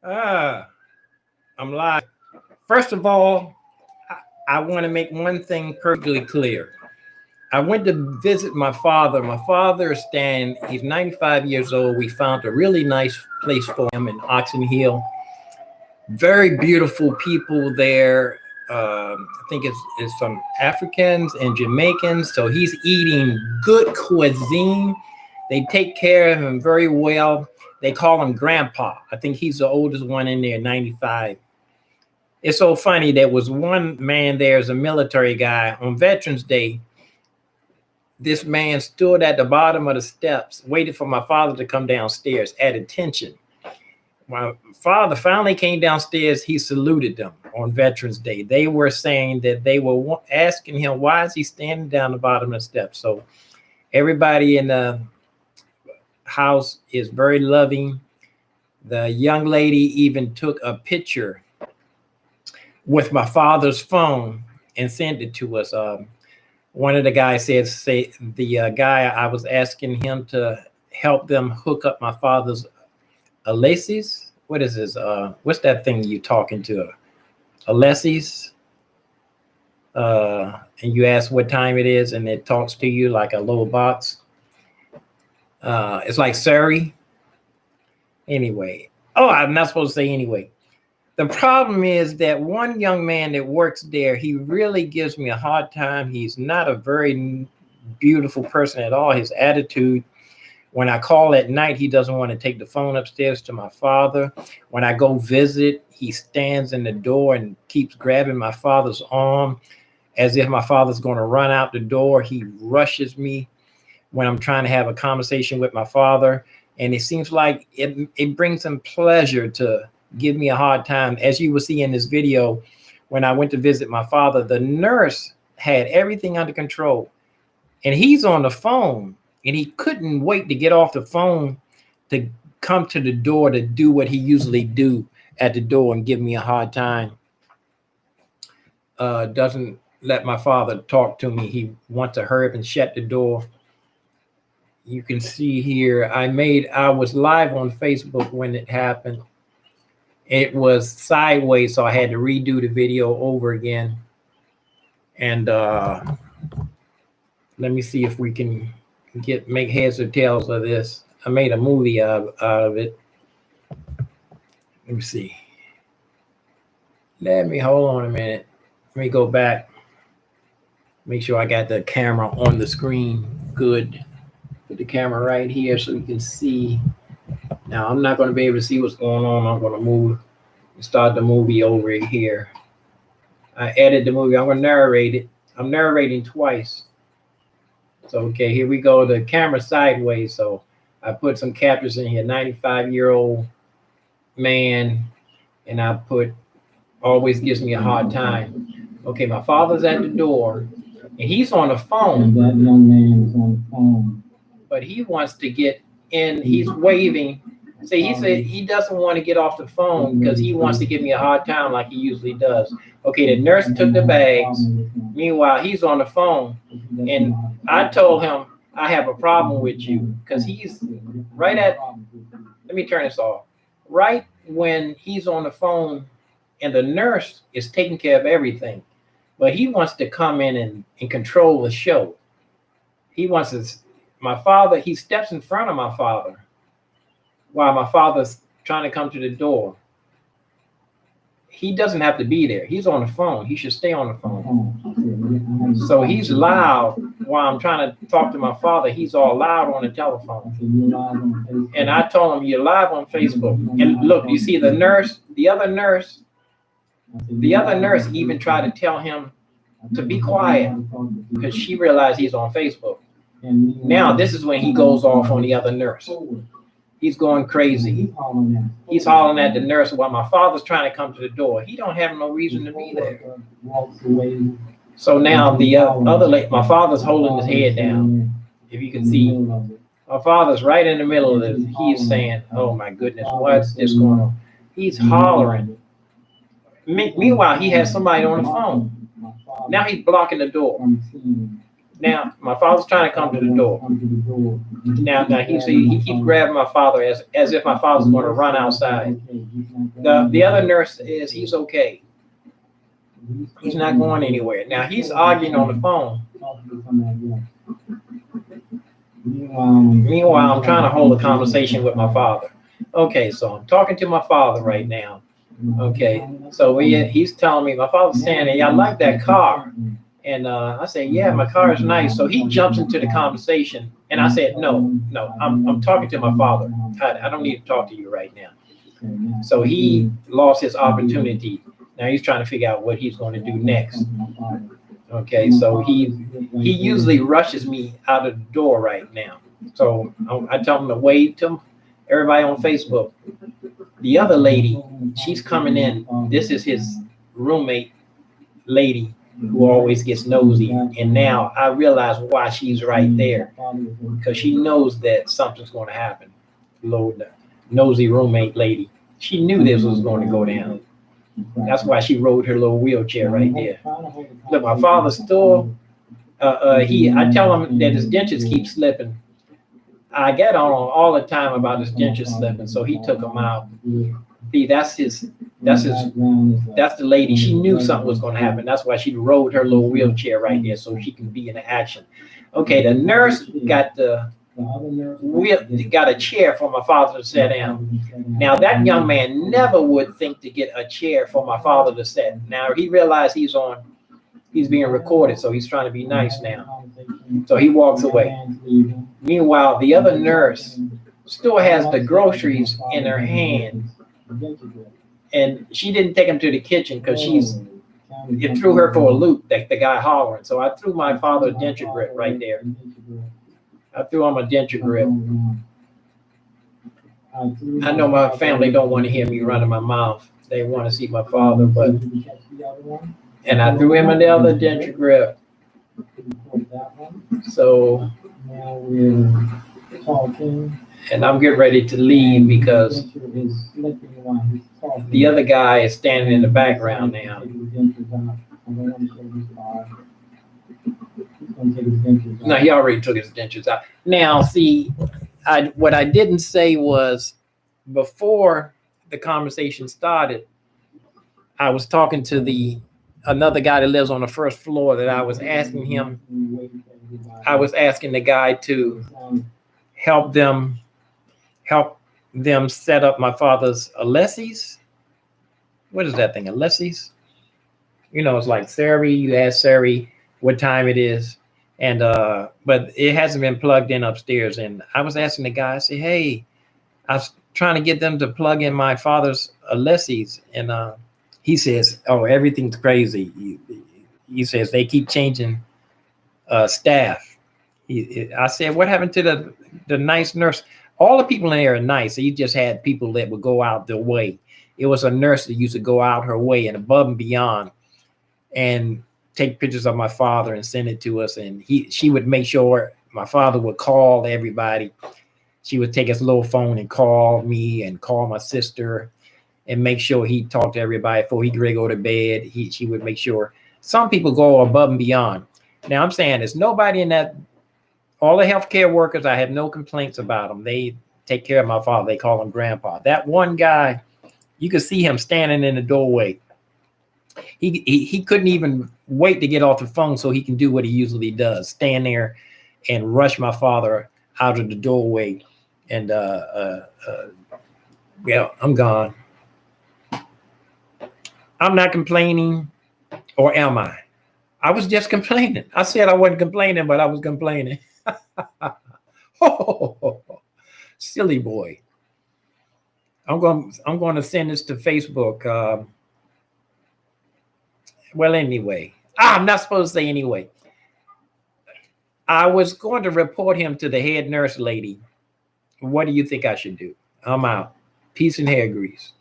Ah, I'm live. First of all, I want to make one thing perfectly clear. I went to visit my father. My father is staying, he's 95 years old. We found a really nice place for him in Oxon Hill. Very beautiful people there. I think it's some Africans and Jamaicans. So he's eating good cuisine. They take care of him very well. They call him Grandpa. I think he's the oldest one in there, 95. It's so funny. There was one man there as a military guy on Veterans Day. This man stood at the bottom of the steps, waited for my father to come downstairs at attention. My father finally came downstairs. He saluted them on Veterans Day. They were saying that they were asking him, why is he standing down the bottom of the steps? So everybody in the house is very loving. The young lady even took a picture with my father's phone and sent it to us. One of the guys said the guy, I was asking him to help them hook up my father's Alesis. What is this? What's that thing you talking to? Alesis. And you ask what time it is, and it talks to you like a little box. It's like Siri. Anyway. Oh, I'm not supposed to say anyway. The problem is that one young man that works there, he really gives me a hard time. He's not a very beautiful person at all. His attitude, when I call at night, he doesn't want to take the phone upstairs to my father. When I go visit, he stands in the door and keeps grabbing my father's arm as if my father's going to run out the door. He rushes me when I'm trying to have a conversation with my father. And it seems like it brings him pleasure to give me a hard time. As you will see in this video, when I went to visit my father, the nurse had everything under control. And he's on the phone, and he couldn't wait to get off the phone to come to the door to do what he usually do at the door and give me a hard time. Doesn't let my father talk to me. He wants to hurry up and shut the door. You can see here, I was live on Facebook when it happened. It was sideways, so I had to redo the video over again. And let me see if we can make heads or tails of this. I made a movie out of it. Let me see. Hold on a minute. Let me go back. Make sure I got the camera on the screen. Good. Put the camera right here so you can see. Now, I'm not going to be able to see what's going on. I'm going to move and start the movie over here. I edit the movie. I'm going to narrate it. I'm narrating twice. So, okay, here we go. The camera sideways. So I put some captures in here. 95-year-old man. And I put always gives me a hard time. Okay, my father's at the door. And he's on the phone. And that young man is on the phone. But he wants to get in. He's waving. See, he said he doesn't want to get off the phone because he wants to give me a hard time like he usually does. Okay, the nurse took the bags. Meanwhile, he's on the phone. And I told him, I have a problem with you because he's right at, let me turn this off. Right when he's on the phone and the nurse is taking care of everything. But he wants to come in and control the show. He wants to, my father, he steps in front of my father while my father's trying to come to the door. He doesn't have to be there. He's on the phone. He should stay on the phone. So he's loud while I'm trying to talk to my father. He's all loud on the telephone. And I told him, you're live on Facebook. And look, you see the nurse, the other nurse even tried to tell him to be quiet because she realized he's on Facebook. Now this is when he goes off on the other nurse. He's going crazy. He's hollering at the nurse while my father's trying to come to the door. He don't have no reason to be there. So now the other lady, my father's holding his head down. If you can see, my father's right in the middle of this. He's saying, oh my goodness, what's this going on? He's hollering. Meanwhile, he has somebody on the phone. Now he's blocking the door. Now my father's trying to come to the door. Now he keeps grabbing my father as if my father's going to run outside. The other nurse says he's okay. He's not going anywhere. Now he's arguing on the phone. Meanwhile, I'm trying to hold a conversation with my father. Okay, so I'm talking to my father right now. Okay, so he's telling me, my father's saying, hey, I like that car. And I say, yeah, my car is nice. So he jumps into the conversation. And I said, no, I'm talking to my father. I don't need to talk to you right now. So he lost his opportunity. Now he's trying to figure out what he's going to do next. Okay, so he usually rushes me out of the door right now. So I tell him to wave to everybody on Facebook. The other lady, she's coming in. This is his roommate lady who always gets nosy. And now I realize why she's right there, because she knows that something's going to happen. Little nosy roommate lady. She knew this was going to go down. That's why she rode her little wheelchair right there. Look, my father still, I tell him that his dentures keep slipping. I get on all the time about his dentures slipping, so he took them out. See, that's the lady. She knew something was going to happen. That's why she rode her little wheelchair right there so she can be in action. Okay, the nurse got got a chair for my father to sit down. Now that young man never would think to get a chair for my father to sit. Now he realized he's being recorded, so he's trying to be nice now. So he walks away. Meanwhile, the other nurse still has the groceries in her hand, and she didn't take them to the kitchen because it threw her for a loop, the guy hollering. So I threw my father a denture grip right there. I threw him a denture grip. I know my family don't want to hear me running my mouth. They want to see my father, and I threw him another denture grip. So, and I'm getting ready to leave because the other guy is standing in the background now. No, he already took his dentures out. Now, see, what I didn't say was before the conversation started, I was talking to another guy that lives on the first floor that I was asking the guy to help them set up my father's Alessi's. What is that thing? Alessi's? It's like Siri. You ask Siri what time it is. And but it hasn't been plugged in upstairs. And I was asking the guy, I said, hey, I was trying to get them to plug in my father's Alessi's. And he says, oh, everything's crazy. He says they keep changing staff. I said, what happened to the nice nurse? All the people in there are nice. He just had people that would go out their way. It was a nurse that used to go out her way and above and beyond and take pictures of my father and send it to us. And she would make sure my father would call everybody. She would take his little phone and call me and call my sister and make sure he talked to everybody before he could go to bed. She would make sure. Some people go above and beyond. Now I'm saying there's nobody in that. All the healthcare workers, I have no complaints about them. They take care of my father. They call him Grandpa. That one guy, you could see him standing in the doorway. He couldn't even wait to get off the phone so he can do what he usually does, stand there and rush my father out of the doorway. And I'm gone. I'm not complaining, or am I? I was just complaining. I said I wasn't complaining, but I was complaining. Oh, silly boy. I'm going to send this to Facebook. Well, anyway, I'm not supposed to say anyway. I was going to report him to the head nurse lady. What do you think I should do? I'm out. Peace and hair grease.